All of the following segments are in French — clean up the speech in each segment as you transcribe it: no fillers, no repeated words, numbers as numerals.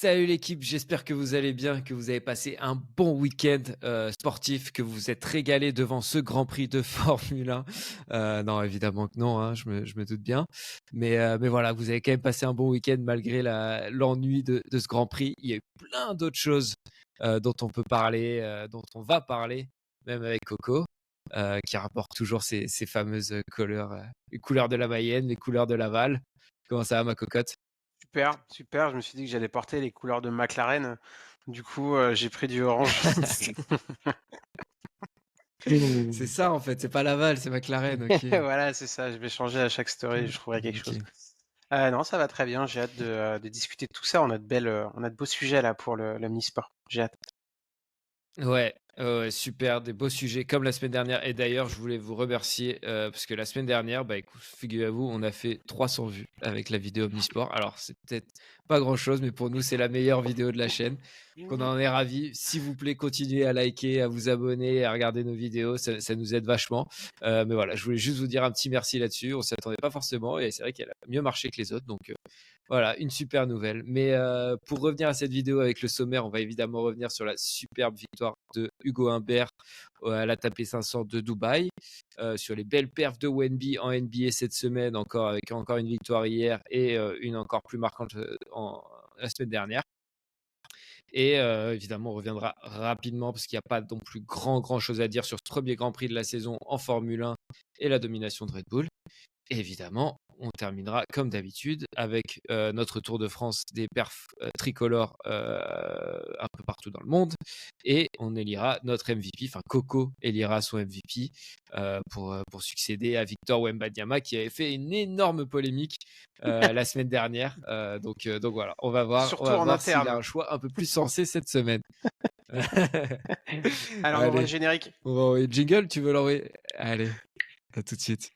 Salut l'équipe, j'espère que vous allez bien, que vous avez passé un bon week-end sportif, que vous vous êtes régalé devant ce Grand Prix de Formule 1. Non, évidemment que non, hein, je me doute bien. Mais voilà, vous avez quand même passé un bon week-end malgré l'ennui de ce Grand Prix. Il y a eu plein d'autres choses dont on peut parler, dont on va parler, même avec Coco, qui rapporte toujours ces fameuses couleurs, les couleurs de la Mayenne, les couleurs de Laval. Comment ça va, ma cocotte? Super, super. Je me suis dit que j'allais porter les couleurs de McLaren. Du coup, j'ai pris du orange. C'est ça en fait, c'est pas Laval, c'est McLaren, OK. Voilà, c'est ça. Je vais changer à chaque story, je trouverai quelque chose. OK. Non, ça va très bien. J'ai hâte de discuter de tout ça. On a de beaux sujets là pour l'omnisport. J'ai hâte. Ouais, ouais, super, des beaux sujets comme la semaine dernière et d'ailleurs je voulais vous remercier, parce que la semaine dernière, bah, écoute, figurez-vous, on a fait 300 vues avec la vidéo Omnisport. Alors c'est peut-être pas grand-chose, mais pour nous, c'est la meilleure vidéo de la chaîne. Donc on en est ravis. S'il vous plaît, continuez à liker, à vous abonner, à regarder nos vidéos, ça nous aide vachement. Mais voilà, je voulais juste vous dire un petit merci là-dessus. On s'y attendait pas forcément et c'est vrai qu'elle a mieux marché que les autres, donc voilà, une super nouvelle. Mais pour revenir à cette vidéo avec le sommaire, on va évidemment revenir sur la superbe victoire de Hugo Humbert à la tapée 500 de Dubaï, sur les belles perfs de Wemby en NBA cette semaine, encore avec encore une victoire hier et une encore plus marquante la semaine dernière. Et évidemment, on reviendra rapidement parce qu'il n'y a pas non plus grand chose à dire sur ce premier Grand Prix de la saison en Formule 1 et la domination de Red Bull. Et évidemment, on terminera comme d'habitude avec notre Tour de France des perfs tricolores un peu partout dans le monde. Et on élira notre MVP, enfin Coco élira son MVP pour succéder à Victor Wembanyama qui avait fait une énorme polémique la semaine dernière. Donc voilà, on Surtout va en voir s'il a interne. un choix un peu plus sensé cette semaine. Alors, on envoie le Allez, générique. on va envoyer le jingle, tu veux l'envoyer? Allez, à tout de suite.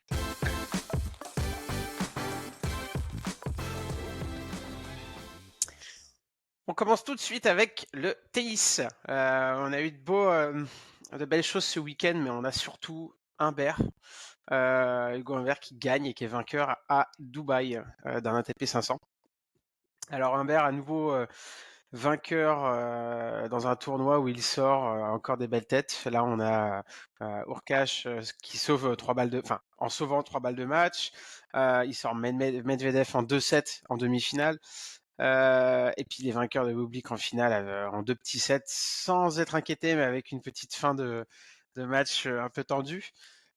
On commence tout de suite avec le tennis. On a eu de belles choses ce week-end, mais on a surtout Humbert, Hugo Humbert qui gagne et qui est vainqueur à Dubaï d'un ATP 500. Alors Humbert à nouveau vainqueur dans un tournoi où il sort encore des belles têtes. Là on a Hurkacz qui sauve en sauvant 3 balles de match. Il sort Medvedev en 2-7 en demi-finale. Et puis les vainqueurs de Bublik en finale en 2 petits sets sans être inquiétés, mais avec une petite fin de match un peu tendue.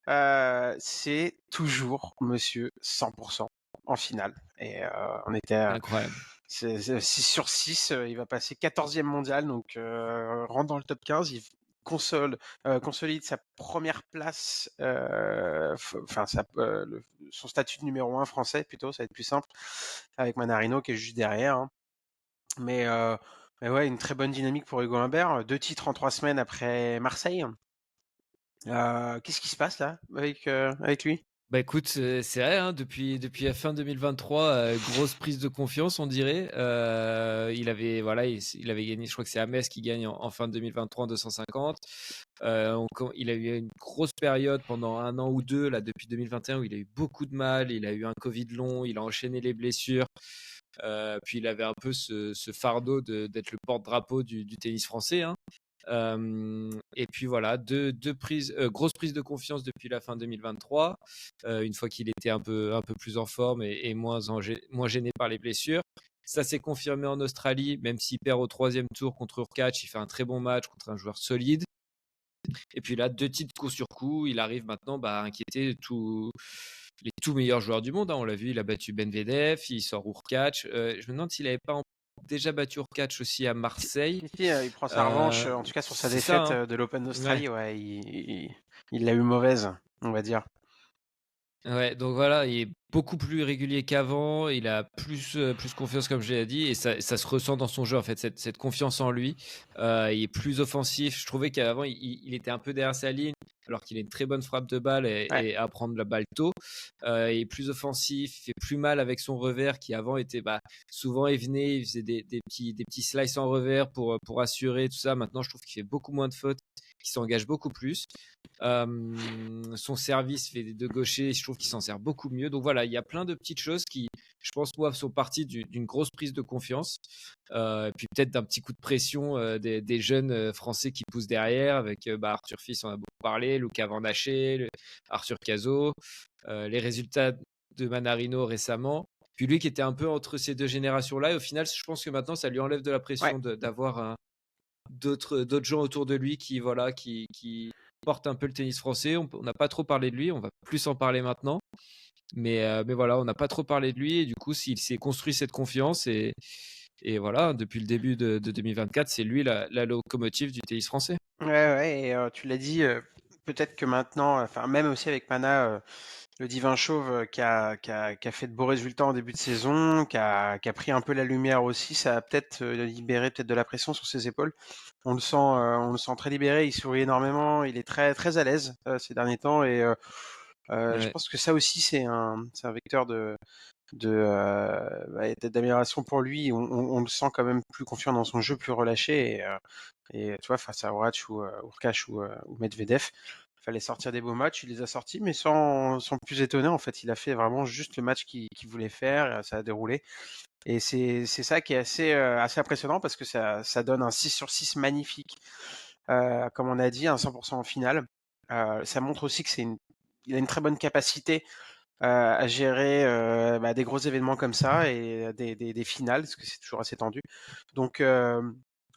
C'est toujours monsieur 100% en finale. Et on était Incroyable. 6 sur 6, il va passer 14e mondial, donc rentre dans le top 15. Il consolide sa première place, enfin son statut de numéro 1 français plutôt, ça va être plus simple, avec Manarino qui est juste derrière. Hein. Mais, euh, mais ouais, une très bonne dynamique pour Hugo Humbert. 2 titres en 3 semaines après Marseille. Qu'est-ce qui se passe là avec lui? Bah écoute, c'est vrai, hein, depuis la fin 2023, grosse prise de confiance, on dirait. Il avait, voilà, il avait gagné, je crois que c'est Ames qui gagne en fin 2023 en 250. Il a eu une grosse période pendant un an ou deux, là, depuis 2021, où il a eu beaucoup de mal. Il a eu un Covid long, il a enchaîné les blessures. Puis il avait un peu ce fardeau d'être le porte-drapeau du tennis français, hein. Et puis voilà, grosses prises de confiance depuis la fin 2023, une fois qu'il était un peu plus en forme et moins gêné par les blessures. Ça s'est confirmé en Australie, même s'il perd au troisième tour contre Hurkacz, il fait un très bon match contre un joueur solide. Et puis là, 2 titres coup sur coup, il arrive maintenant à inquiéter les tout meilleurs joueurs du monde, hein. On l'a vu, il a battu Medvedev, il sort Hurkacz. Je me demande s'il n'avait pas déjà battu Hurkacz aussi à Marseille. Si, il prend sa revanche, en tout cas sur sa C'est ça, défaite hein. de l'Open Ouais. d'Australie. Ouais, il l'a eu mauvaise, on va dire. Ouais, donc voilà, il est beaucoup plus régulier qu'avant, il a plus confiance comme je l'ai dit et ça se ressent dans son jeu en fait, cette confiance en lui. Il est plus offensif. Je trouvais qu'avant il était un peu derrière sa ligne alors qu'il a une très bonne frappe de balle Ouais. et à prendre la balle tôt. Il est plus offensif, il fait plus mal avec son revers qui avant était souvent il venait, il faisait des petits slices en revers pour assurer tout ça. Maintenant je trouve qu'il fait beaucoup moins de fautes, qu'il s'engage beaucoup plus. Son service fait de gaucher, je trouve qu'il s'en sert beaucoup mieux. Donc voilà, il y a plein de petites choses je pense, moi, sont partis d'une grosse prise de confiance. Et puis peut-être d'un petit coup de pression des jeunes Français qui poussent derrière, avec Arthur Fils, on a beaucoup parlé, Luca Van Haché, Arthur Cazot, les résultats de Manarino récemment. Puis lui qui était un peu entre ces deux générations-là, et au final, je pense que maintenant, ça lui enlève de la Ouais. pression d'avoir d'autres gens autour de lui qui portent un peu le tennis français. On n'a pas trop parlé de lui, on va plus en parler maintenant. Mais voilà, on n'a pas trop parlé de lui, et du coup, s'il s'est construit cette confiance, et voilà, depuis le début de 2024, c'est lui la locomotive du tennis français. Ouais, ouais, et tu l'as dit, peut-être que maintenant, enfin même aussi avec Mana, le divin chauve qui a fait de beaux résultats en début de saison, qui a pris un peu la lumière aussi, ça a peut-être libéré peut-être de la pression sur ses épaules. On le sent très libéré, il sourit énormément, il est très très à l'aise ces derniers temps, et je Ouais. pense que ça aussi c'est un vecteur d'amélioration pour lui. On le sent quand même plus confiant dans son jeu, plus relâché, et tu vois, face à Orach ou Urkash ou Medvedev, il fallait sortir des beaux matchs, il les a sortis, mais sans plus étonner. En fait, il a fait vraiment juste le match qu'il voulait faire, ça a déroulé. Et c'est ça qui est assez impressionnant, parce que ça donne un 6 sur 6 magnifique, comme on a dit, un 100% en finale. Ça montre aussi il a une très bonne capacité à gérer des gros événements comme ça, et des finales, parce que c'est toujours assez tendu. Donc, euh,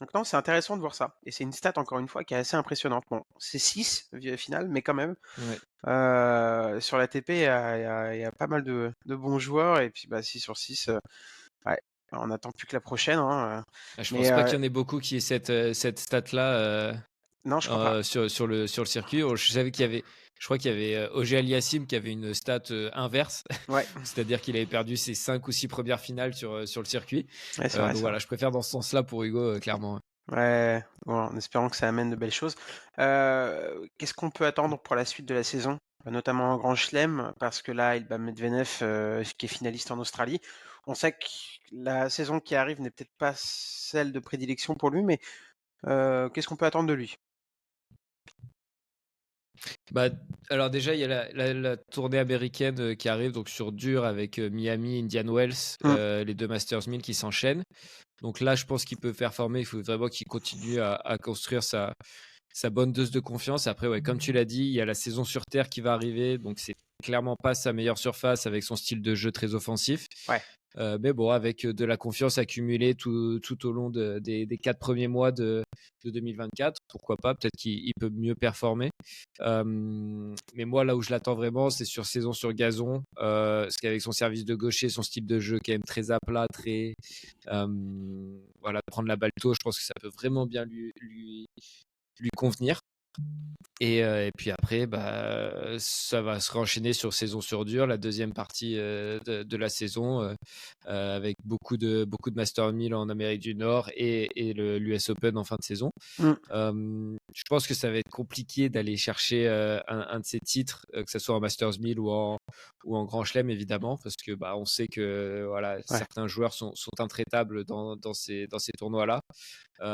donc non, c'est intéressant de voir ça. Et c'est une stat, encore une fois, qui est assez impressionnante. Bon, c'est 6 finales, mais quand même, Ouais. sur l'ATP, il y a pas mal de bons joueurs, et puis 6 sur 6, ouais, on n'attend plus que la prochaine, hein. Je Mais pense pas qu'il y en ait beaucoup qui aient cette stat-là non, je crois pas. sur le circuit. Je savais je crois qu'il y avait Auger Aliassime qui avait une stat inverse, Ouais, c'est-à-dire qu'il avait perdu ses 5 ou 6 premières finales sur le circuit. ouais, c'est vrai Donc ça. voilà, je préfère dans ce sens-là pour Hugo, clairement. Ouais, bon, en espérant que ça amène de belles choses. Qu'est-ce qu'on peut attendre pour la suite de la saison? Notamment en Grand Chelem, parce que là, il bat Medvedev, qui est finaliste en Australie. On sait que la saison qui arrive n'est peut-être pas celle de prédilection pour lui, mais qu'est-ce qu'on peut attendre de lui? Bah, alors déjà, il y a la tournée américaine qui arrive donc sur dur avec Miami, Indian Wells, Mmh, les deux Masters 1000 qui s'enchaînent. Donc là, je pense qu'il peut performer. Il faut vraiment qu'il continue à construire sa bonne dose de confiance. Après, ouais, comme tu l'as dit, il y a la saison sur terre qui va arriver. Donc c'est clairement pas sa meilleure surface avec son style de jeu très offensif. ouais, Mais bon, avec de la confiance accumulée tout au long des 4 premiers mois de 2024, pourquoi pas, peut-être qu'il peut mieux performer. Mais moi, là où je l'attends vraiment, c'est sur saison sur gazon, parce qu'avec son service de gaucher, son style de jeu quand même très à plat, voilà, prendre la balle tôt, je pense que ça peut vraiment bien lui convenir. Et puis après, ça va se renchaîner sur saison sur dur, la deuxième partie de la saison, avec beaucoup de Master 1000 en Amérique du Nord, et l'US Open en fin de saison. mmh, Je pense que ça va être compliqué d'aller chercher un de ces titres, que ce soit en Masters 1000 ou en Grand Chelem, évidemment, parce que on sait que voilà, ouais, certains joueurs sont intraitables dans ces tournois-là.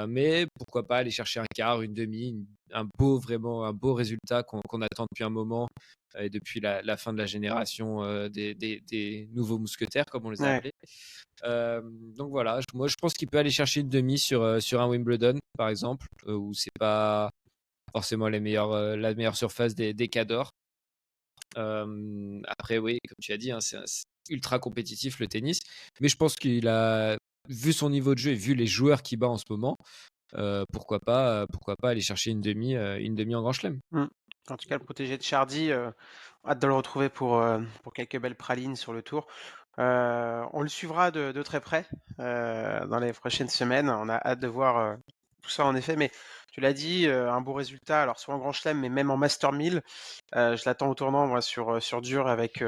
Mais pourquoi pas aller chercher un quart, une demi, vraiment un beau résultat qu'on attend depuis un moment, et depuis la fin de la génération des nouveaux mousquetaires, comme on les a ouais. appelés. Donc voilà, moi je pense qu'il peut aller chercher une demi sur un Wimbledon, par exemple, où c'est pas forcément la meilleure surface des cadors. Après, oui, comme tu as dit, hein, c'est ultra compétitif le tennis, mais je pense qu'il a vu son niveau de jeu et vu les joueurs qu'il bat en ce moment, pourquoi pas aller chercher une demi en Grand Chelem. Mmh. En tout cas, le protégé de Chardy, hâte de le retrouver pour quelques belles pralines sur le tour. On le suivra de très près dans les prochaines semaines. On a hâte de voir tout ça, en effet. Mais tu l'as dit, un beau résultat, alors soit en Grand Chelem, mais même en Master 1000. Je l'attends au tournant, moi, sur dur, avec.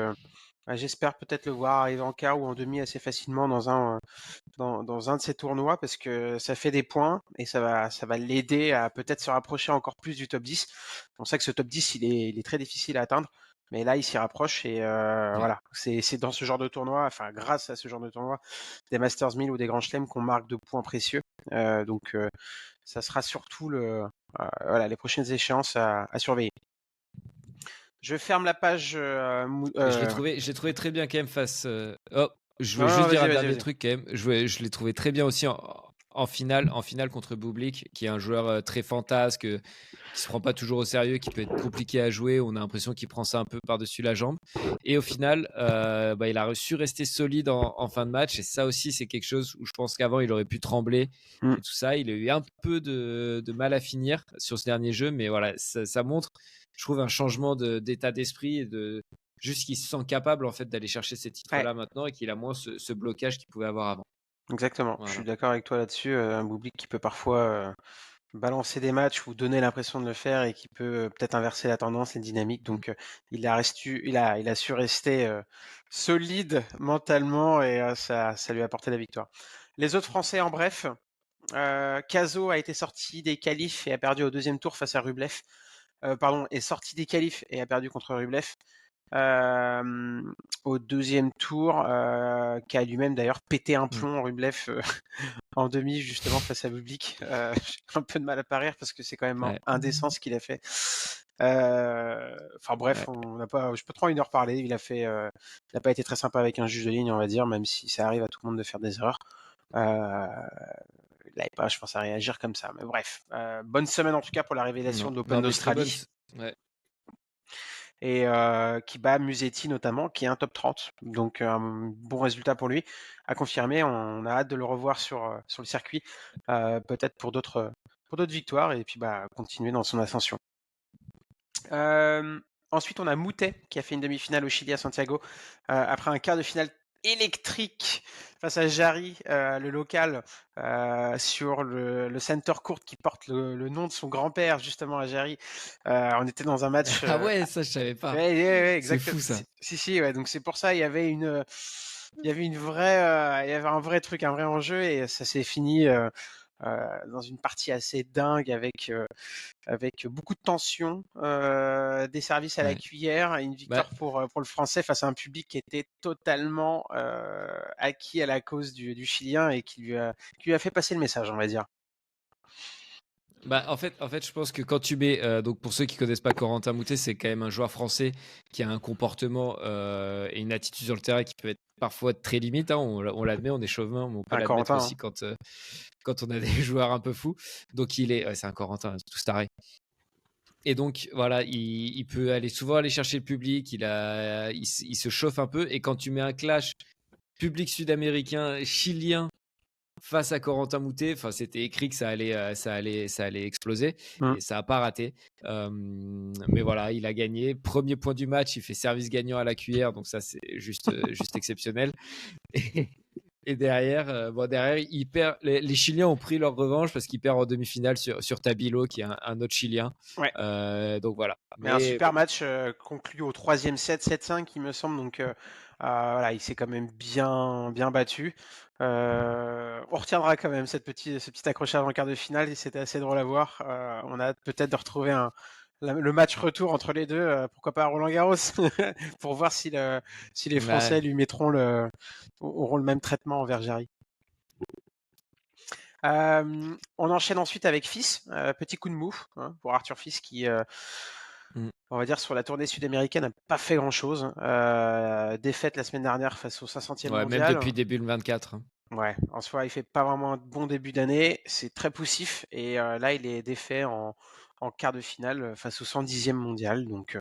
J'espère peut-être le voir arriver en quart ou en demi assez facilement dans un de ces tournois, parce que ça fait des points, et ça va l'aider à peut-être se rapprocher encore plus du top 10. On sait que ce top 10, il est très difficile à atteindre, mais là, il s'y rapproche, et Ouais. voilà. C'est dans ce genre de tournoi, enfin, grâce à ce genre de tournoi, des Masters 1000 ou des Grands Chelems, qu'on marque de points précieux. Donc, ça sera surtout voilà, les prochaines échéances à surveiller. Je ferme la page. Et je l'ai trouvé très bien quand même face. Oh, Je Non, voulais non, juste dire vas-y, un vas-y, dernier vas-y. truc quand même. Je l'ai trouvé très bien aussi en finale contre Bublik, qui est un joueur très fantasque, qui se prend pas toujours au sérieux, qui peut être compliqué à jouer. On a l'impression qu'il prend ça un peu par-dessus la jambe. Et au final, bah, il a su rester solide en fin de match. Et ça aussi, c'est quelque chose où je pense qu'avant, il aurait pu trembler Mm. et tout ça. Il a eu un peu de mal à finir sur ce dernier jeu, mais voilà, ça montre, je trouve, un changement d'état d'esprit et juste qu'il se sent capable en fait d'aller chercher ces Ouais, titres-là maintenant et qu'il a moins ce blocage qu'il pouvait avoir avant. exactement. Je suis Voilà. d'accord avec toi là-dessus. Un Bublik qui peut parfois balancer des matchs ou donner l'impression de le faire et qui peut peut-être inverser la tendance, les dynamiques. Mm. Donc, il a su rester solide mentalement et ça lui a apporté la victoire. Les autres Français, en bref, Caso a été sorti des qualifs et a perdu au deuxième tour face à Rublev. Pardon, est sorti des qualifs et a perdu contre Rublev. Au deuxième tour, qui a lui-même d'ailleurs pété un Mm. plomb, Rublev, en demi, justement, face à Bublik. J'ai un peu de mal à pas rire parce que c'est quand même Ouais. indécent ce qu'il a fait. Enfin bref, Ouais. on n'a pas, je peux trop en reparler. Il n'a pas été très sympa avec un juge de ligne, on va dire, même si ça arrive à tout le monde de faire des erreurs. Euh, il n'avait pas, je pense, à réagir comme ça. Mais bref, bonne semaine en tout cas pour la révélation Non, de l'Open non, mais très bonne. d'Australie Ouais. et qui bat Musetti notamment, qui est un top 30. Donc un bon résultat pour lui, à confirmer. On a hâte de le revoir sur le circuit, peut-être pour d'autres victoires et puis bah continuer dans son ascension. Ensuite, on a Moutet qui a fait une demi-finale au Chili à Santiago après un quart de finale électrique face à Jarry, le local, sur le center court qui porte le nom de son grand-père justement à Jarry. On était dans un match. Ah ouais, ça je savais Ouais, pas. ouais, ouais, C'est exactement. fou ça. Si, ouais. Donc c'est pour ça, il y avait une vraie, il y avait un vrai truc, un vrai enjeu, et ça s'est fini dans une partie assez dingue avec beaucoup de tension, des services à la Ouais. cuillère, et une Bah, victoire pour le Français face à un public qui était totalement acquis à la cause du Chilien et qui lui a fait passer le message, on va dire. bah, en fait, je pense que quand tu mets, donc pour ceux qui connaissent pas Corentin Moutet, c'est quand même un joueur français qui a un comportement et une attitude sur le terrain qui peut être parfois très limite, hein, on l'admet, on est chauvin, mais on peut Un l'admettre Corentin, hein. aussi quand on a des joueurs un peu fous. Donc ouais, c'est un Corentin, tout taré. Et donc voilà, il peut souvent aller chercher le public, il se chauffe un peu. Et quand tu mets un clash public sud-américain, chilien face à Corentin Moutet, enfin c'était écrit que ça allait exploser Mm. et ça a pas raté. Mais voilà, il a gagné. Premier point du match, il fait service gagnant à la cuillère, donc ça c'est juste exceptionnel. Et, et derrière, bon derrière, il perd. Les Chiliens ont pris leur revanche parce qu'ils perdent en demi-finale sur Tabilo, qui est un autre Chilien. Ouais. Donc voilà. Mais un Mais super match conclu au troisième set, 7-5, il me semble. Donc voilà, il s'est quand même bien battu. On retiendra quand même ce petit accrochage en quart de finale, et c'était assez drôle à voir. On a hâte peut-être de retrouver le match retour entre les deux, pourquoi pas à Roland-Garros, pour voir si les ouais, Français auront le même traitement envers Jarry. On enchaîne ensuite avec Fils, petit coup de mou, hein, pour Arthur Fils qui, mm, on va dire, sur la tournée sud-américaine, n'a pas fait grand-chose. Défaite la semaine dernière face au 500e ouais, même mondial. depuis début le 24, hein. Ouais, en soi, il fait pas vraiment un bon début d'année. C'est très poussif. Et là, il est défait en quart de finale face au 110e mondial. Donc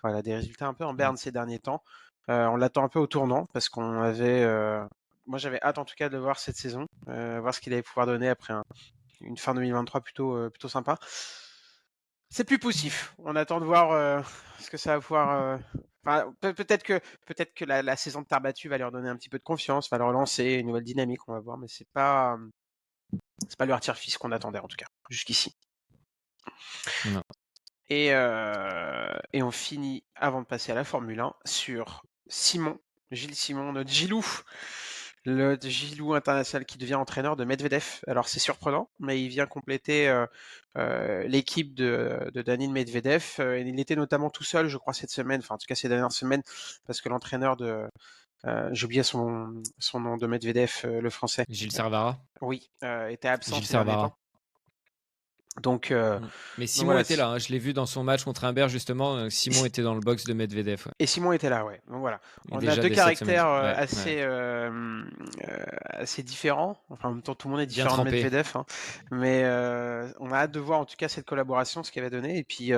voilà, des résultats un peu en Mm. berne ces derniers temps. On l'attend un peu au tournant parce qu'on avait. Moi, j'avais hâte en tout cas de le voir cette saison, voir ce qu'il allait pouvoir donner après une fin 2023 plutôt sympa. C'est plus poussif. On attend de voir ce que ça va pouvoir. Enfin, peut-être que la saison de terre battue va leur donner un petit peu de confiance, va leur lancer une nouvelle dynamique. On va voir, mais c'est pas le Arthur-Fils qu'on attendait en tout cas jusqu'ici. Non. Et on finit, avant de passer à la Formule 1, sur Gilles Simon, notre Gilou, le Gilou international qui devient entraîneur de Medvedev. Alors c'est surprenant, mais il vient compléter l'équipe de Danil Medvedev. Il était notamment tout seul, je crois, cette semaine, enfin en tout cas ces dernières semaines, parce que l'entraîneur j'ai oublié son nom, de Medvedev, le français. Gilles Servara. Oui, était absent Gilles ces derniers Servara. temps. Donc, Mais donc Simon voilà. était là, hein, je l'ai vu dans son match contre Humbert justement. Simon était dans le box de Medvedev, ouais. Et Simon était là, ouais. Donc voilà. Et On a déjà deux dès cette semaine. caractères Ouais, assez, ouais. assez différents. Enfin, en même temps, tout le monde est Bien différent de trempé. Medvedev, hein. Mais on a hâte de voir en tout cas cette collaboration, ce qu'elle va donner. Et puis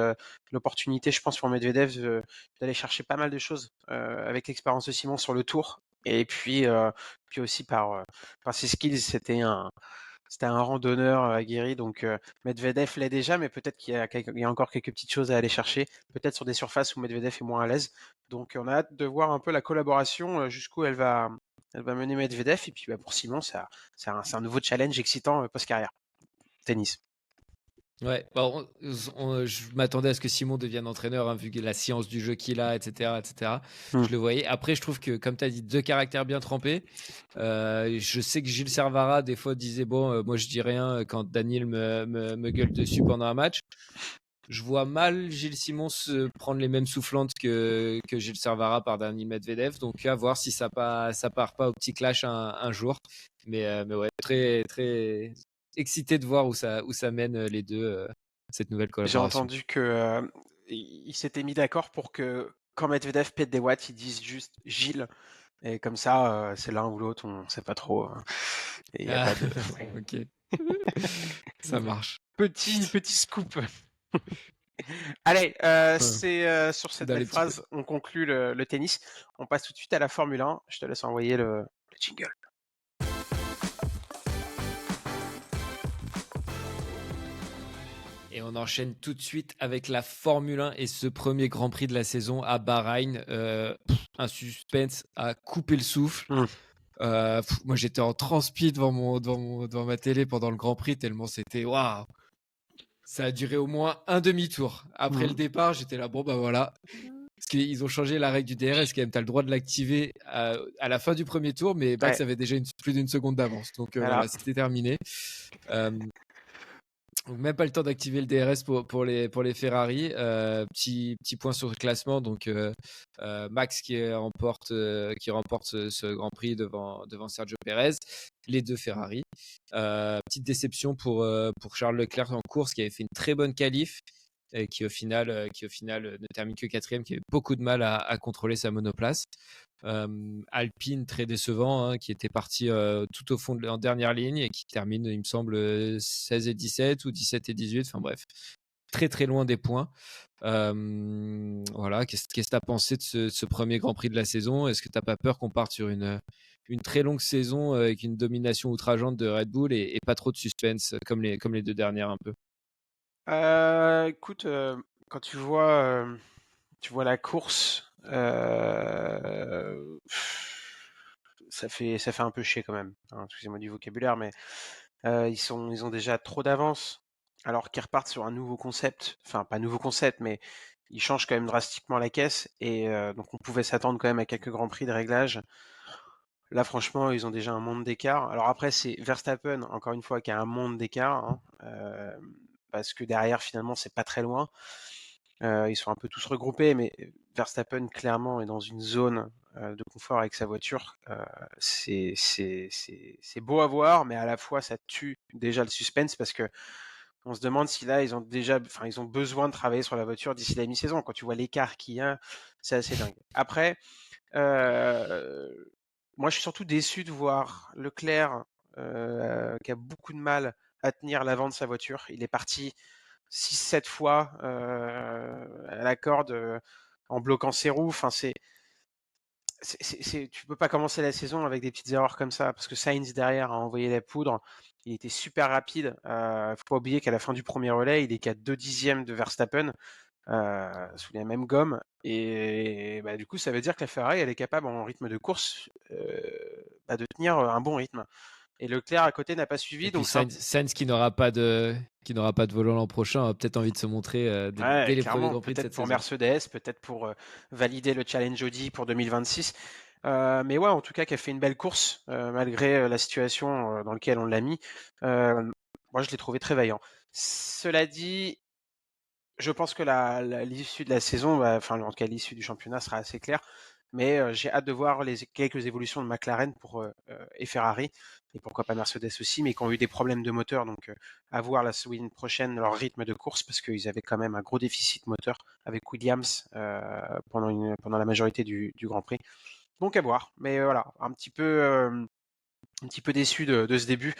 l'opportunité, je pense, pour Medvedev d'aller chercher pas mal de choses avec l'expérience de Simon sur le tour. Et puis aussi par ses skills, c'était un randonneur aguerri, donc Medvedev l'est déjà, mais peut-être il y a encore quelques petites choses à aller chercher, peut-être sur des surfaces où Medvedev est moins à l'aise. Donc on a hâte de voir un peu la collaboration jusqu'où elle va mener Medvedev. Et puis pour Simon, c'est un nouveau challenge excitant post-carrière. Tennis. Ouais, bah, je m'attendais à ce que Simon devienne entraîneur, hein, vu que la science du jeu qu'il a, etc., etc. Hmm. Je le voyais. Après, je trouve que, comme tu as dit, deux caractères bien trempés. Je sais que Gilles Servara, des fois, disait bon, moi, je dis rien quand Daniel me gueule dessus pendant un match. Je vois mal Gilles Simon se prendre les mêmes soufflantes que Gilles Servara par Daniil Medvedev. Donc, à voir si ça part pas au petit clash un jour. Mais ouais, très, très excité de voir où ça mène les deux, cette nouvelle J'ai collaboration. entendu que il s'était mis d'accord pour que quand Medvedev pète des watts, ils disent juste Gilles. Et comme ça, c'est l'un ou l'autre, on sait pas trop, hein. Et il n'y a Ah, pas de ok, ça marche. petit scoop. Allez, Ouais, c'est sur cette dans belle les petits phrase, on conclut le tennis. On passe tout de suite à la Formule 1. Je te laisse envoyer le jingle. Et on enchaîne tout de suite avec la Formule 1 et ce premier Grand Prix de la saison à Bahreïn. Un suspense à couper le souffle. Hmm. Moi, j'étais en transpi devant ma télé pendant le Grand Prix, tellement c'était waouh! Ça a duré au moins un demi-tour. Après le Hmm. départ, j'étais là, bon, bah voilà. Parce qu'ils ont changé la règle du DRS, quand même, tu as le droit de l'activer à la fin du premier tour, mais Ouais, Max avait déjà plus d'une seconde d'avance. Donc voilà. voilà, c'était terminé. Euh, Donc même pas le temps d'activer le DRS pour les Ferrari. Petit point sur le classement. Donc Max qui remporte ce Grand Prix devant Sergio Perez. Les deux Ferrari. Petite déception pour Charles Leclerc en course qui avait fait une très bonne qualif. Et qui au final ne termine que quatrième, qui avait beaucoup de mal à contrôler sa monoplace. Alpine très décevant, hein, qui était parti tout au fond en dernière ligne et qui termine, il me semble, 16 et 17 ou 17 et 18. Enfin bref, très très loin des points. Voilà, qu'est-ce que tu as pensé de ce premier Grand Prix de la saison? Est-ce que tu n'as pas peur qu'on parte sur une très longue saison avec une domination outrageante de Red Bull et pas trop de suspense comme les deux dernières un peu? Écoute, quand tu vois la course, ça fait un peu chier quand même, hein, excusez-moi du vocabulaire, mais ils ont déjà trop d'avance, alors qu'ils repartent sur un nouveau concept. Enfin, pas nouveau concept, mais ils changent quand même drastiquement la caisse. Et donc on pouvait s'attendre quand même à quelques grands prix de réglage. Là, franchement, ils ont déjà un monde d'écart. Alors après, c'est Verstappen, encore une fois, qui a un monde d'écart, hein, parce que derrière, finalement, c'est pas très loin. Ils sont un peu tous regroupés, mais Verstappen, clairement, est dans une zone de confort avec sa voiture. C'est beau à voir, mais à la fois, ça tue déjà le suspense parce que on se demande si là, ils ont besoin de travailler sur la voiture d'ici la mi-saison. Quand tu vois l'écart qu'il y a, c'est assez dingue. Après, euh, moi, je suis surtout déçu de voir Leclerc qui a beaucoup de mal à tenir l'avant de sa voiture. Il est parti 6-7 fois à la corde en bloquant ses roues. Enfin, tu peux pas commencer la saison avec des petites erreurs comme ça parce que Sainz derrière a envoyé la poudre. Il était super rapide. Faut pas oublier qu'à la fin du premier relais, il est qu'à 2 dixièmes de Verstappen sous les mêmes gommes. Et bah, du coup, ça veut dire que la Ferrari, elle est capable en rythme de course de tenir un bon rythme. Et Leclerc à côté n'a pas Et suivi, puis donc c'est un Sainz qui n'aura pas de volant l'an prochain a peut-être envie de se montrer dès ouais, les premiers clairement, Grands Prix de peut-être cette pour saison. Mercedes, peut-être pour valider le Challenge Audi pour 2026. Mais ouais, en tout cas, qui a fait une belle course, malgré la situation dans laquelle on l'a mis. Euh, Moi, je l'ai trouvé très vaillant. Cela dit, je pense que l'issue de la saison, enfin, en tout cas, l'issue du championnat sera assez claire. Mais j'ai hâte de voir quelques évolutions de McLaren et Ferrari, et pourquoi pas Mercedes aussi, mais qui ont eu des problèmes de moteur. Donc à voir la semaine prochaine leur rythme de course, parce qu'ils avaient quand même un gros déficit moteur avec Williams pendant la majorité du Grand Prix. Donc à voir. Mais voilà, un petit peu déçu de ce début.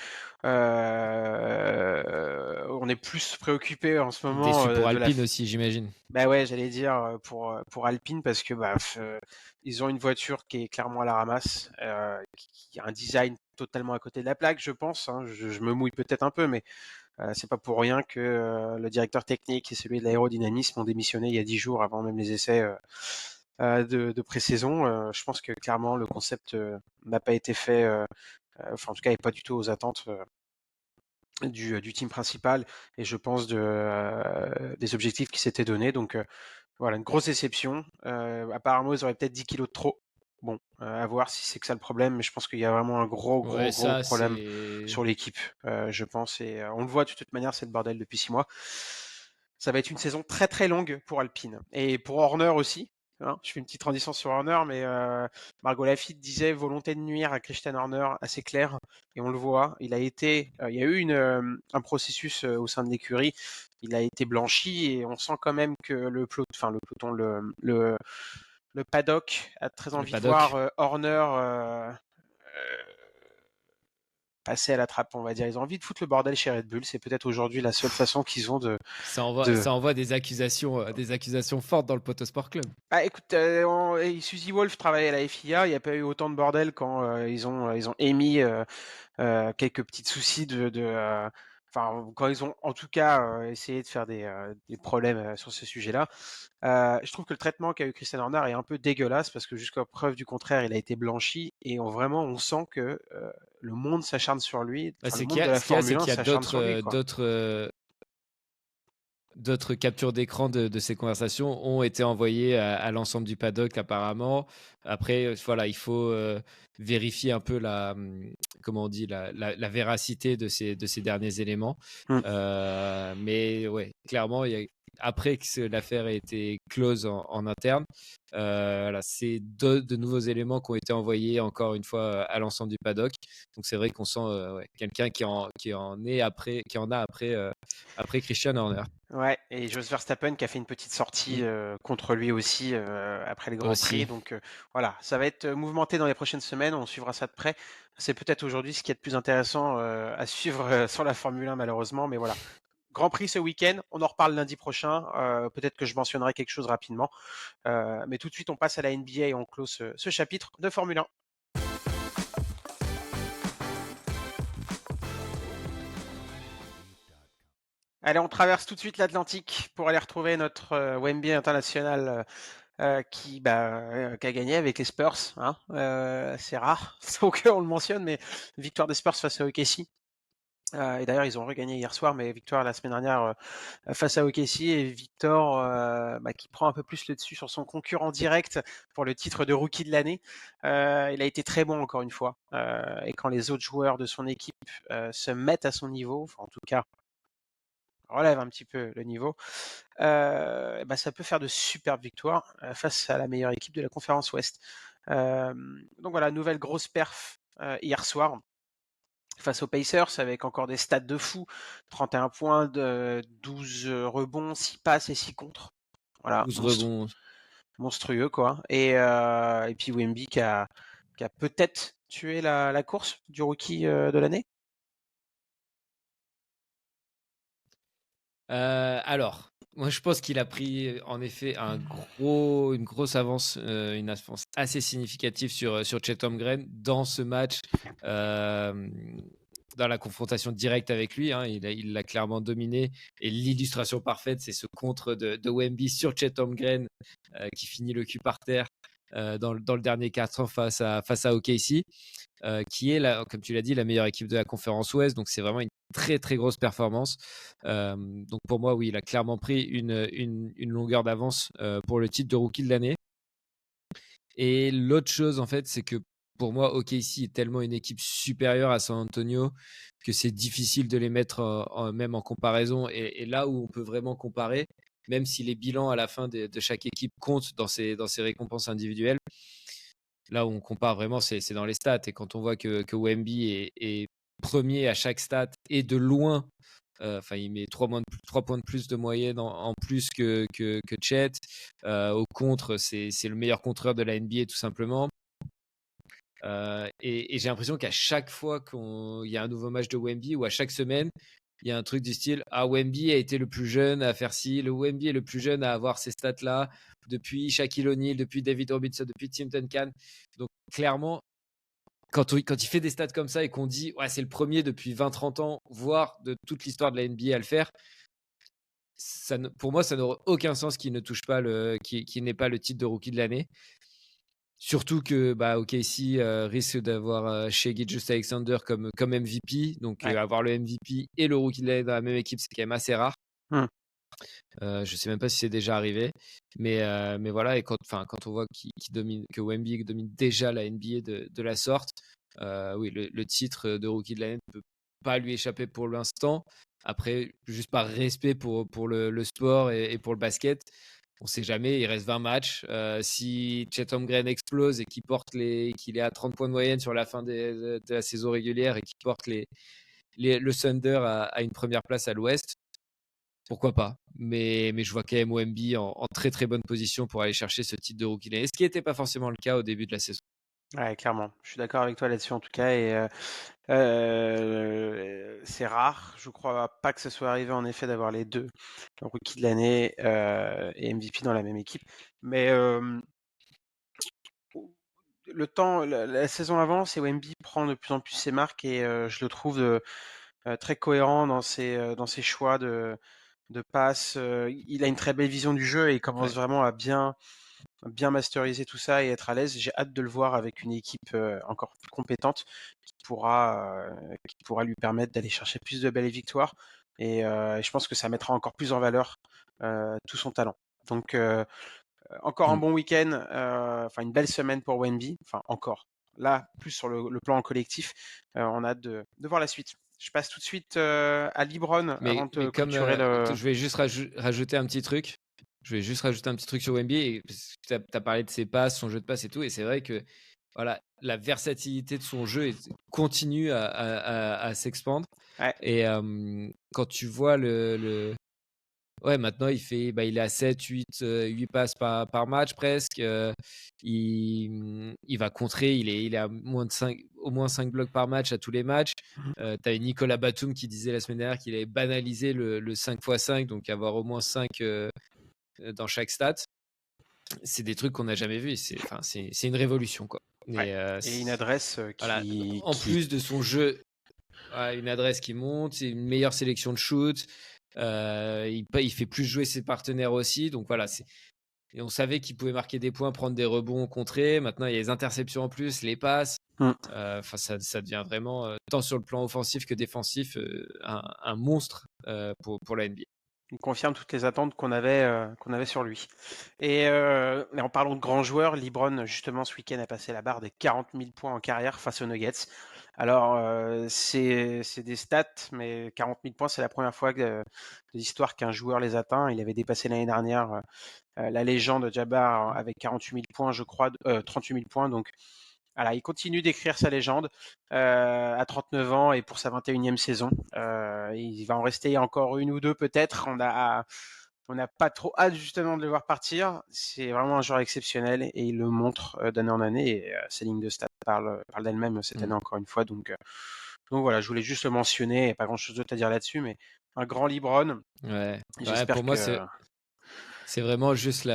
On est plus préoccupé en ce moment Déçu pour de la. Alpine aussi, j'imagine. Bah ouais, j'allais dire pour Alpine, parce que ils ont une voiture qui est clairement à la ramasse, qui a un design totalement à côté de la plaque, je pense. Hein. Je me mouille peut-être un peu, mais c'est pas pour rien que le directeur technique et celui de l'aérodynamisme ont démissionné il y a 10 jours avant même les essais de pré-saison. Je pense que clairement le concept n'a pas été fait, enfin en tout cas n'est pas du tout aux attentes du team principal, et je pense des objectifs qui s'étaient donnés. Donc voilà, une grosse déception. Apparemment, ils auraient peut-être 10 kilos de trop. Bon, à voir si c'est que ça le problème, mais je pense qu'il y a vraiment un gros, Ouais, gros, gros ça, problème c'est. sur l'équipe, je pense. Et on le voit de toute manière, c'est le bordel depuis 6 mois. Ça va être une saison très très longue pour Alpine. Et pour Horner aussi. Hein, je fais une petite transition sur Horner, mais Margot Lafitte disait volonté de nuire à Christian Horner assez clair, et on le voit. Il y a eu un processus au sein de l'écurie. Il a été blanchi, et on sent quand même que le paddock a très Le envie de voir paddock. Horner passer à la trappe, on va dire. Ils ont envie de foutre le bordel chez Red Bull. C'est peut-être aujourd'hui la seule façon qu'ils ont de. Ça envoie des accusations fortes dans le Potosport Club. Ah, écoute, Suzy Wolf travaillait à la FIA. Il n'y a pas eu autant de bordel quand ils ont émis quelques petits soucis enfin, quand ils ont en tout cas essayé de faire des problèmes sur ce sujet-là. Je trouve que le traitement qu'a eu Christian Horner est un peu dégueulasse, parce que jusqu'à preuve du contraire, il a été blanchi, et on sent que le monde s'acharne sur lui. Bah, Enfin, le monde de la ce qu'il y a, c'est Formule 1 qu'il y a s'acharne sur lui, quoi. d'autres captures d'écran de ces conversations ont été envoyées à l'ensemble du paddock apparemment. Après, voilà, il faut vérifier un peu comment on dit, la véracité de ces derniers éléments. Mm. Mais ouais, clairement, après que l'affaire ait été close en interne, voilà, c'est de nouveaux éléments qui ont été envoyés encore une fois à l'ensemble du paddock. Donc c'est vrai qu'on sent ouais, quelqu'un qui en a après Christian Horner. Ouais, et Jos Verstappen qui a fait une petite sortie Mm. contre lui aussi après les Grands Prix. Aussi. Donc voilà, ça va être mouvementé dans les prochaines semaines. On suivra ça de près. C'est peut-être aujourd'hui ce qui est de plus intéressant à suivre sur la Formule 1, malheureusement. Mais voilà, Grand Prix ce week-end. On en reparle lundi prochain. Peut-être que je mentionnerai quelque chose rapidement. Mais tout de suite, on passe à la NBA et on close ce chapitre de Formule 1. Allez, on traverse tout de suite l'Atlantique pour aller retrouver notre Wemby international qui a gagné avec les Spurs. Hein. C'est rare, donc on le mentionne, mais victoire des Spurs face à OKC. Et d'ailleurs, ils ont regagné hier soir, mais victoire la semaine dernière face à OKC, et Victor qui prend un peu plus le dessus sur son concurrent direct pour le titre de rookie de l'année. Il a été très bon encore une fois, et quand les autres joueurs de son équipe se mettent à son niveau, enfin en tout cas relève un petit peu le niveau, ça peut faire de superbes victoires face à la meilleure équipe de la conférence Ouest. Donc voilà, nouvelle grosse perf hier soir face aux Pacers, avec encore des stats de fou. 31 points, 12 rebonds, 6 passes et 6 contres. Voilà, 12 rebonds. monstrueux quoi. Et puis Wemby qui a peut-être tué la course du rookie de l'année. Alors, moi je pense qu'il a pris en effet une grosse avance, une avance assez significative sur Chet Holmgren dans ce match, dans la confrontation directe avec lui. Hein, il l'a clairement dominé. Et l'illustration parfaite, c'est ce contre de Wemby sur Chet Holmgren qui finit le cul par terre dans le dernier quart face à OKC. Qui est, comme tu l'as dit, la meilleure équipe de la conférence Ouest. Donc, c'est vraiment une très, très grosse performance. Donc, pour moi, oui, il a clairement pris une longueur d'avance pour le titre de rookie de l'année. Et l'autre chose, en fait, c'est que pour moi, OKC est tellement une équipe supérieure à San Antonio que c'est difficile de les mettre même en comparaison. Et là où on peut vraiment comparer, même si les bilans à la fin de chaque équipe comptent dans ces récompenses individuelles. Là où on compare vraiment, c'est dans les stats. Et quand on voit que Wemby est premier à chaque stat et de loin, enfin, il met 3 points de plus de moyenne en plus que Chet. Au contre, c'est le meilleur contreur de la NBA, tout simplement. Et j'ai l'impression qu'à chaque fois qu'il y a un nouveau match de Wemby, ou à chaque semaine, il y a un truc du style: ah, Wemby a été le plus jeune à faire ci, le Wemby est le plus jeune à avoir ces stats-là depuis Shaquille O'Neal, depuis David Robinson, depuis Tim Duncan. Donc clairement, quand il fait des stats comme ça et qu'on dit ouais, c'est le premier depuis 20-30 ans, voire de toute l'histoire de la NBA à le faire, pour moi, ça n'aurait aucun sens qu'il ne touche pas qu'il n'ait pas le titre de rookie de l'année. Surtout que OKC risque d'avoir Shai Gilgeous-Alexander comme MVP. Donc avoir le MVP et le rookie de l'année dans la même équipe, c'est quand même assez rare. Je sais même pas si c'est déjà arrivé, mais voilà. Et quand on voit que Wemby domine déjà la NBA de la sorte, oui, le titre de rookie de l'année ne peut pas lui échapper pour l'instant. Après, juste par respect pour le sport et pour le basket, on sait jamais, il reste 20 matchs. Si Chet Holmgren explose et qu'il est à 30 points de moyenne sur la fin de la saison régulière et qu'il porte le Thunder à une première place à l'Ouest, pourquoi pas. Mais je vois quand même Wemby en très très bonne position pour aller chercher ce titre de rookie l'année, ce qui n'était pas forcément le cas au début de la saison. Ouais, clairement. Je suis d'accord avec toi là-dessus en tout cas. Et c'est rare. Je crois pas que ce soit arrivé en effet d'avoir les deux, le rookie de l'année et MVP dans la même équipe. Mais la saison avance et Wemby prend de plus en plus ses marques et je le trouve très cohérent dans ses choix de passes. Il a une très belle vision du jeu et il commence vraiment à bien masteriser tout ça et être à l'aise. J'ai hâte de le voir avec une équipe encore plus compétente qui pourra lui permettre d'aller chercher plus de belles victoires. Et je pense que ça mettra encore plus en valeur tout son talent. Donc encore un bon week-end, enfin une belle semaine pour Wemby. Enfin encore. Là, plus sur le plan collectif, on a hâte de voir la suite. Je passe tout de suite à Libron avant de Mais comme clôturer le. je vais juste rajouter un petit truc. Je vais juste rajouter un petit truc sur Wemby. Tu as parlé de ses passes, son jeu de passe et tout. Et c'est vrai que voilà, la versatilité de son jeu continue à s'expandre. Ouais. Et quand tu vois ouais, maintenant il est à 7, 8 passes par match presque. Il va contrer, il est à au moins 5 blocs par match à tous les matchs. Tu as Nicolas Batum qui disait la semaine dernière qu'il avait banalisé le 5x5, donc avoir au moins 5 dans chaque stat. C'est des trucs qu'on n'a jamais vus. C'est une révolution, quoi. Et une adresse en plus de son jeu, une adresse qui monte, une meilleure sélection de shoot. Il fait plus jouer ses partenaires aussi. Donc voilà, et on savait qu'il pouvait marquer des points, prendre des rebonds, contrer. Maintenant, il y a les interceptions en plus, les passes. Ça devient vraiment, tant sur le plan offensif que défensif, un monstre pour la NBA. Il confirme toutes les attentes qu'on avait sur lui. Et en parlant de grands joueurs, LeBron, justement, ce week-end a passé la barre des 40 000 points en carrière face aux Nuggets. Alors, c'est des stats, mais 40 000 points, c'est la première fois de l'histoire qu'un joueur les atteint. Il avait dépassé l'année dernière la légende Jabbar avec 48 000 points, je crois, 38 000 points. Donc, voilà, il continue d'écrire sa légende à 39 ans et pour sa 21e saison. Il va en rester encore une ou deux peut-être. On n'a pas trop hâte justement de le voir partir. C'est vraiment un joueur exceptionnel et il le montre d'année en année. Et ses lignes de stats parlent d'elles-mêmes cette année encore une fois. Donc voilà, je voulais juste le mentionner. Il n'y a pas grand-chose d'autre à dire là-dessus, mais un grand LeBron. Ouais. J'espère pour moi, c'est vraiment juste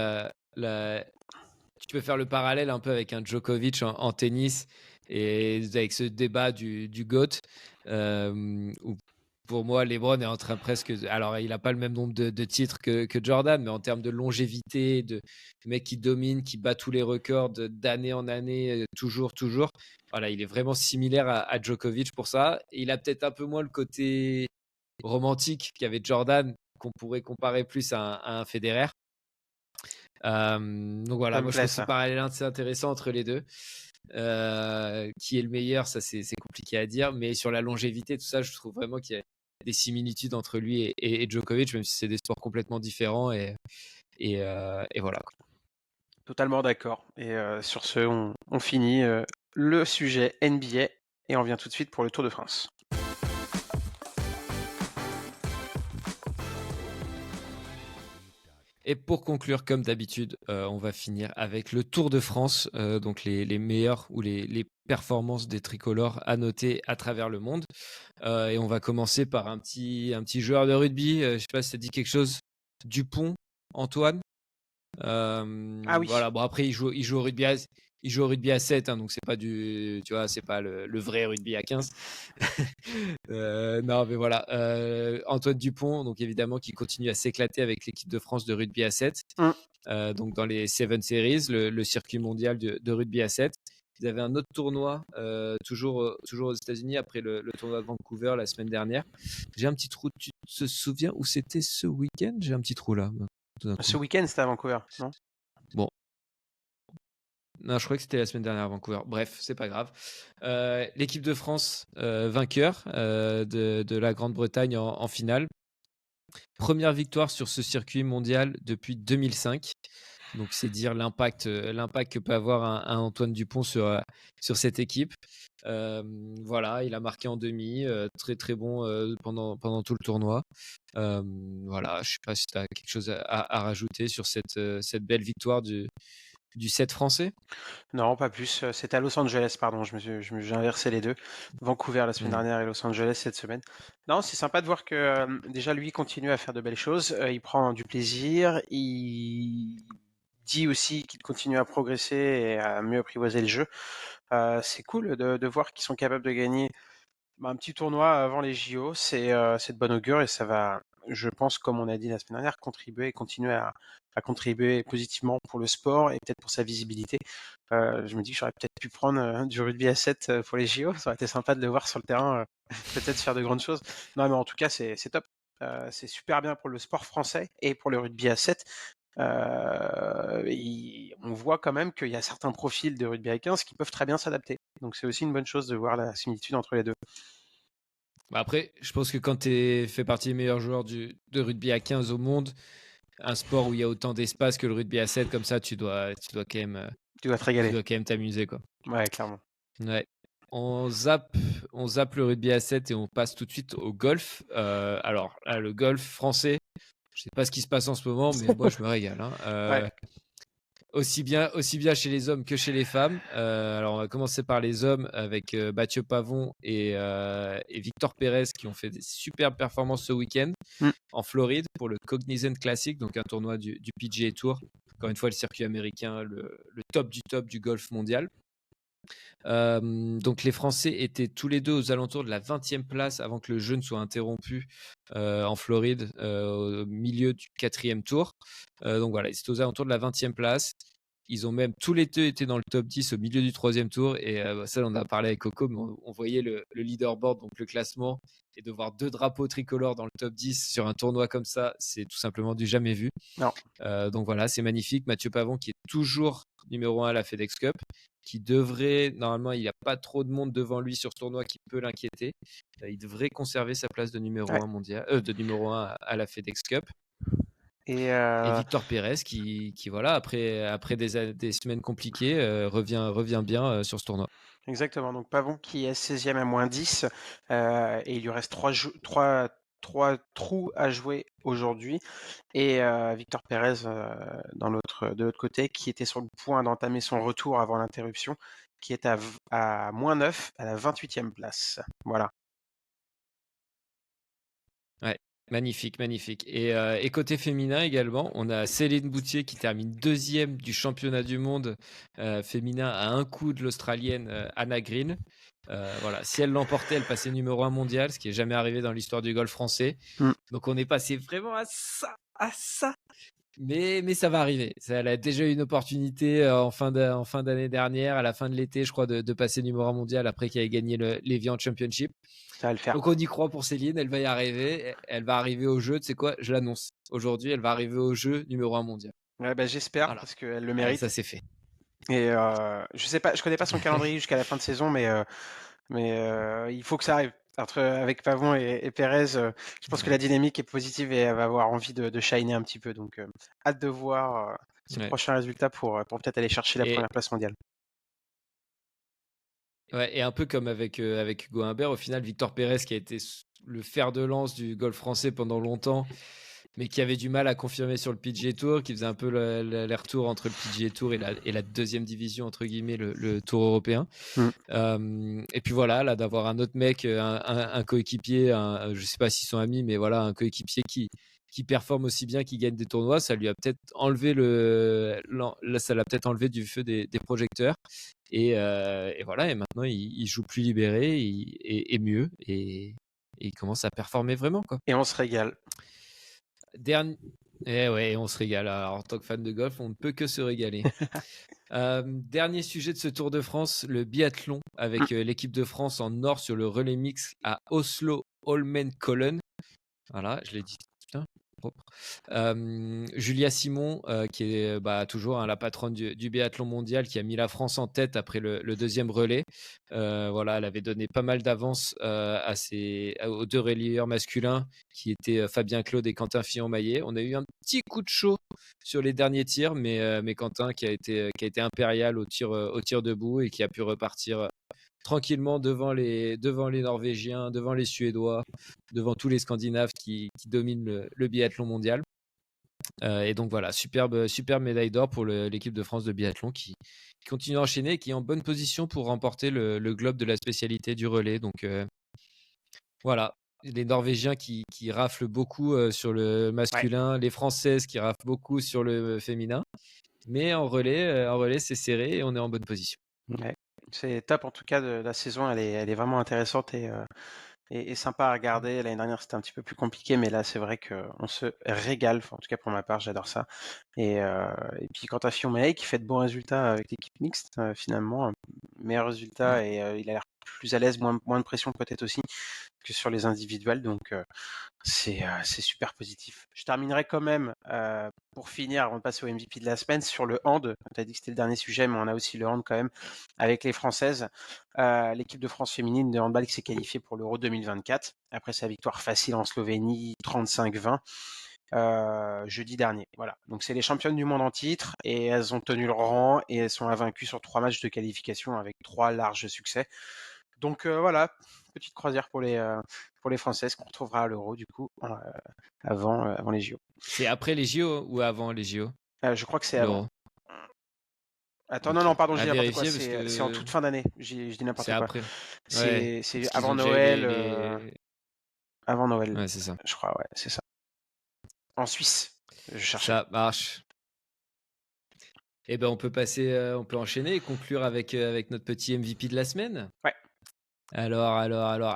tu peux faire le parallèle un peu avec un Djokovic en tennis et avec ce débat du GOAT, où pour moi, LeBron est en train presque. Alors, il n'a pas le même nombre de titres que Jordan, mais en termes de longévité, de mec qui domine, qui bat tous les records d'année en année, toujours. Voilà, il est vraiment similaire à Djokovic pour ça. Et il a peut-être un peu moins le côté romantique qu'avait Jordan, qu'on pourrait comparer plus à un Federer. Donc voilà, moi je trouve ce parallèle assez intéressant entre les deux. Qui est le meilleur, ça c'est compliqué à dire, mais sur la longévité, tout ça, je trouve vraiment qu'il des similitudes entre lui et Djokovic, même si c'est des sports complètement différents. Et voilà, quoi. Totalement d'accord. Et sur ce, on finit le sujet NBA et on vient tout de suite pour le Tour de France. Et pour conclure, comme d'habitude, on va finir avec le Tour de France, donc les meilleurs ou les performances des tricolores à noter à travers le monde. Et on va commencer par un petit joueur de rugby. Je sais pas si ça dit quelque chose. Dupont, Antoine. Ah oui, Voilà. Bon, après, il joue au rugby à 7, hein, donc c'est pas tu vois, c'est pas le vrai rugby à 15. Non, mais voilà. Antoine Dupont, donc évidemment, qui continue à s'éclater avec l'équipe de France de rugby à 7. Donc dans les Seven Series, le circuit mondial de rugby à 7. Ils avaient un autre tournoi, toujours aux États-Unis, après le tournoi de Vancouver la semaine dernière. J'ai un petit trou. Tu te souviens où c'était ce week-end? J'ai un petit trou là. Tout d'un coup. ce week-end c'était à Vancouver, non? Bon. Non, je crois que c'était la semaine dernière à Vancouver. Bref, c'est pas grave. L'équipe de France, vainqueur de la Grande-Bretagne en finale. Première victoire sur ce circuit mondial depuis 2005. Donc, c'est dire l'impact que peut avoir un Antoine Dupont sur cette équipe. Voilà, il a marqué en demi, très très bon pendant tout le tournoi. Voilà, je sais pas si tu as quelque chose à rajouter sur cette belle victoire du 7 français. Non, pas plus. C'était à Los Angeles, pardon. J'ai inversé les deux. Vancouver la semaine dernière et Los Angeles cette semaine. Non, c'est sympa de voir que déjà lui continue à faire de belles choses. Il prend du plaisir. Il dit aussi qu'il continue à progresser et à mieux apprivoiser le jeu. C'est cool de voir qu'ils sont capables de gagner un petit tournoi avant les JO. C'est de bon augure et ça va, je pense, comme on a dit la semaine dernière, contribuer et continuer à contribuer positivement pour le sport et peut-être pour sa visibilité. Je me dis que j'aurais peut-être pu prendre du rugby à 7 pour les JO. Ça aurait été sympa de le voir sur le terrain, peut-être faire de grandes choses. Non, mais en tout cas, c'est top. C'est super bien pour le sport français et pour le rugby à 7. On voit quand même qu'il y a certains profils de rugby à 15 qui peuvent très bien s'adapter. Donc c'est aussi une bonne chose de voir la similitude entre les deux. Bah après, je pense que quand tu fais partie des meilleurs joueurs de rugby à 15 au monde, un sport où il y a autant d'espace que le rugby à 7, comme ça, tu dois quand même Tu vas te régaler. t'amuser, quoi. Ouais, clairement. Ouais. On zappe le rugby à 7 et on passe tout de suite au golf. Alors là, le golf français, je sais pas ce qui se passe en ce moment, mais moi je me régale, hein. Ouais. Aussi bien chez les hommes que chez les femmes. Alors on va commencer par les hommes avec Mathieu Pavon et Victor Pérez qui ont fait des superbes performances ce week-end en Floride pour le Cognizant Classic, donc un tournoi du PGA Tour. Encore une fois, le circuit américain, le top du golf mondial. Donc les Français étaient tous les deux aux alentours de la 20e place avant que le jeu ne soit interrompu en Floride au milieu du 4e tour. Donc voilà, ils étaient aux alentours de la 20e place. Ils ont même tous les deux été dans le top 10 au milieu du 3e tour. Et ça, on a parlé avec Coco, mais on voyait le leaderboard, donc le classement. Et de voir 2 drapeaux tricolores dans le top 10 sur un tournoi comme ça, c'est tout simplement du jamais vu. Non. Donc voilà, c'est magnifique. Mathieu Pavon qui est toujours numéro 1 à la FedEx Cup, qui devrait, normalement, il n'y a pas trop de monde devant lui sur ce tournoi qui peut l'inquiéter. Il devrait conserver sa place de numéro 1 mondial, de numéro 1 à la FedEx Cup. Et Victor Pérez qui voilà, après des semaines compliquées, revient bien sur ce tournoi. Exactement. Donc Pavon qui est 16e à moins 10 et il lui reste 3 trous à jouer aujourd'hui. Et Victor Pérez de l'autre côté qui était sur le point d'entamer son retour avant l'interruption, qui est à moins 9 à la 28e place. Voilà. Ouais, magnifique. Et côté féminin également, on a Céline Boutier qui termine 2e du championnat du monde féminin à un coup de l'Australienne Anna Green. Voilà, si elle l'emportait, elle passait numéro 1 mondial, ce qui n'est jamais arrivé dans l'histoire du golf français. Donc on est passé vraiment à ça. Mais ça va arriver. Elle a déjà eu une opportunité en fin d'année dernière, à la fin de l'été, je crois, de passer numéro 1 mondial après qu'elle ait gagné l'Evian Championship. Ça va le faire. Donc on y croit pour Céline, elle va y arriver. Elle va arriver au jeu, tu sais quoi, je l'annonce. Aujourd'hui, elle va arriver au jeu numéro 1 mondial. Ouais, bah, j'espère Voilà. parce qu'elle le mérite. Ça c'est fait. Et je sais pas, je connais pas son calendrier jusqu'à la fin de saison, mais il faut que ça arrive. avec Pavon et Pérez, je pense que la Ouais. dynamique est positive et elle va avoir envie de shiner un petit peu. Donc, hâte de voir ses Ouais. prochains résultats pour peut-être aller chercher la Et première place mondiale. ouais, et un peu comme avec Hugo Humbert, au final, Victor Pérez, qui a été le fer de lance du golf français pendant longtemps, mais qui avait du mal à confirmer sur le PGA Tour, qui faisait un peu l'aller-retour entre le PGA Tour et la deuxième division, entre guillemets, le Tour européen. Mm. Et puis voilà, là, d'avoir un autre mec, un coéquipier, je sais pas s'ils sont amis, mais voilà, un coéquipier qui performe aussi bien, qui gagne des tournois, ça lui a peut-être enlevé là, ça l'a peut-être enlevé du feu des projecteurs. Et voilà, et maintenant il joue plus libéré et mieux, et il commence à performer vraiment, quoi. Et on se régale. Dernier. Eh ouais, on se régale. Alors, en tant que fan de golf, on ne peut que se régaler. Dernier sujet de ce Tour de France, le biathlon, Mm. avec l'équipe de France en or sur le relais mix à Oslo Holmenkollen. Voilà, je l'ai dit. Putain, propre. Julia Simon, qui est toujours la patronne du biathlon mondial, qui a mis la France en tête après le deuxième relais. Voilà, elle avait donné pas mal d'avance aux deux relayeurs masculins, qui étaient Fabien Claude et Quentin Fillon-Maillet. On a eu un petit coup de chaud sur les derniers tirs, mais Quentin qui a été impérial au tir debout et qui a pu repartir tranquillement devant les Norvégiens, devant les Suédois, devant tous les Scandinaves qui dominent le biathlon mondial. Et donc voilà, superbe médaille d'or pour l'équipe de France de biathlon qui continue à enchaîner et qui est en bonne position pour remporter le globe de la spécialité du relais. Donc voilà, les Norvégiens qui raflent beaucoup sur le Ouais. masculin, les Françaises qui raflent beaucoup sur le féminin. Mais en relais, c'est serré et on est en bonne position. Ouais. C'est top en tout cas, la saison, elle est vraiment intéressante et sympa à regarder. L'année dernière, c'était un petit peu plus compliqué, mais là, c'est vrai qu'on se régale. Enfin, en tout cas, pour ma part, j'adore ça. Et puis, quant à Fiume qui fait de bons résultats avec l'équipe mixte, finalement, meilleur Mm. résultat et il a l'air plus à l'aise, moins de pression peut-être aussi que sur les individuels. Donc, c'est super positif. Je terminerai quand même, pour finir, avant de passer au MVP de la semaine, sur le hand. Tu as dit que c'était le dernier sujet, mais on a aussi le hand quand même avec les Françaises. L'équipe de France féminine de handball qui s'est qualifiée pour l'Euro 2024 après sa victoire facile en Slovénie 35-20 jeudi dernier. Voilà. Donc c'est les championnes du monde en titre et elles ont tenu le rang et elles sont invaincues sur 3 matchs de qualification avec 3 larges succès. Donc voilà, petite croisière pour les Françaises qu'on retrouvera à l'Euro du coup avant les JO. C'est après les JO ou avant les JO, Je crois que c'est avant. l'Euro? Attends, non, Ok. non, pardon, je À dis n'importe quoi. vérifier parce C'est en que toute fin d'année. Je dis c'est n'importe quoi. après. Ouais, C'est parce qu'ils avant ont déjà eu Noël, les... avant Noël, Ouais, c'est ça. je crois, ouais, c'est ça. En Suisse, je cherchais. Ça marche. Eh ben, on peut enchaîner et conclure avec notre petit MVP de la semaine. Ouais. Alors,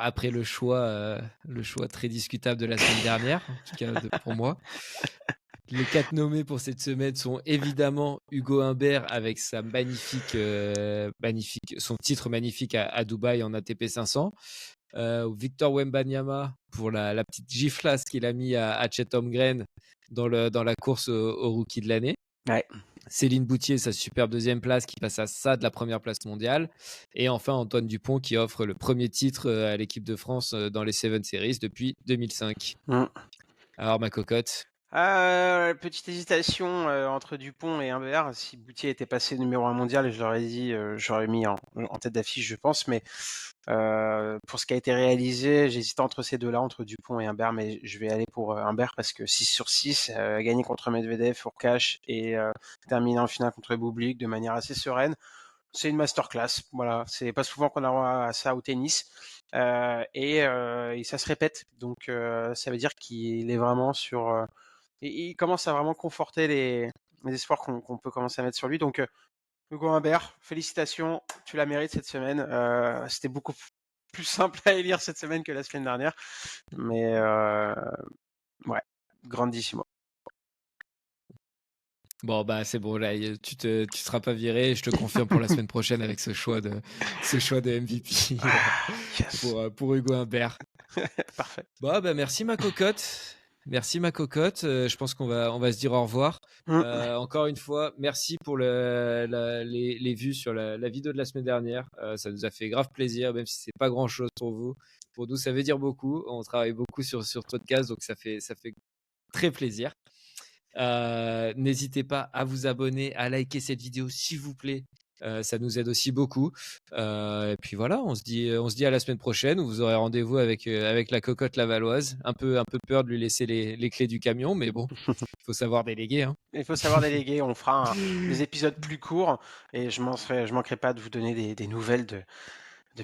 après le choix très discutable de la semaine dernière, en tout cas pour moi, les 4 nommés pour cette semaine sont évidemment Hugo Humbert avec son titre magnifique à Dubaï en ATP 500. Victor Wembanyama pour la petite giflasse qu'il a mis à Chet Holmgren dans la course au rookie de l'année. Ouais. Céline Boutier, sa superbe deuxième place qui passe à ça de la première place mondiale. Et enfin Antoine Dupont qui offre le premier titre à l'équipe de France dans les Seven Series depuis 2005. Mm. Alors ma cocotte. Petite hésitation entre Dupont et Humbert. Si Boutier était passé numéro 1 mondial, je l'aurais dit, j'aurais mis en tête d'affiche, je pense. Mais pour ce qui a été réalisé, j'hésite entre ces deux-là, entre Dupont et Humbert, mais je vais aller pour Humbert parce que 6 sur 6, gagner contre Medvedev, Urkash et terminer en finale contre Bublik de manière assez sereine, c'est une masterclass. Voilà, c'est pas souvent qu'on a ça au tennis. Et ça se répète, donc ça veut dire qu'il est vraiment il commence à vraiment conforter les espoirs qu'on peut commencer à mettre sur lui. Donc, Hugo Humbert, félicitations, tu la mérites cette semaine. C'était beaucoup plus simple à élire cette semaine que la semaine dernière. Mais ouais, grandissimo. Bon bah c'est bon là, tu seras pas viré. Je te confirme pour la semaine prochaine avec ce choix de MVP Yes. pour Hugo Humbert. Parfait. Bon bah merci ma cocotte. Merci ma cocotte. Je pense on va se dire au revoir. Mm. Encore une fois, merci pour les vues sur la vidéo de la semaine dernière. Ça nous a fait grave plaisir, même si c'est pas grand chose pour vous. pour nous, ça veut dire beaucoup. On travaille beaucoup sur ce podcast, donc ça fait très plaisir. N'hésitez pas à vous abonner, à liker cette vidéo s'il vous plaît. Ça nous aide aussi beaucoup. Et puis voilà, on se dit à la semaine prochaine où vous aurez rendez-vous avec la cocotte lavalloise. Un peu peur de lui laisser les clés du camion, mais bon, il faut savoir déléguer, hein. Il faut savoir déléguer. On fera des épisodes plus courts et je manquerai pas de vous donner des nouvelles de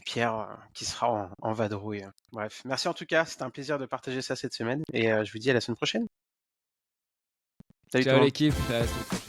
Pierre qui sera en vadrouille. Bref, merci en tout cas. C'était un plaisir de partager ça cette semaine et je vous dis à la semaine prochaine. Salut tout Ciao le monde. l'équipe, à la semaine prochaine.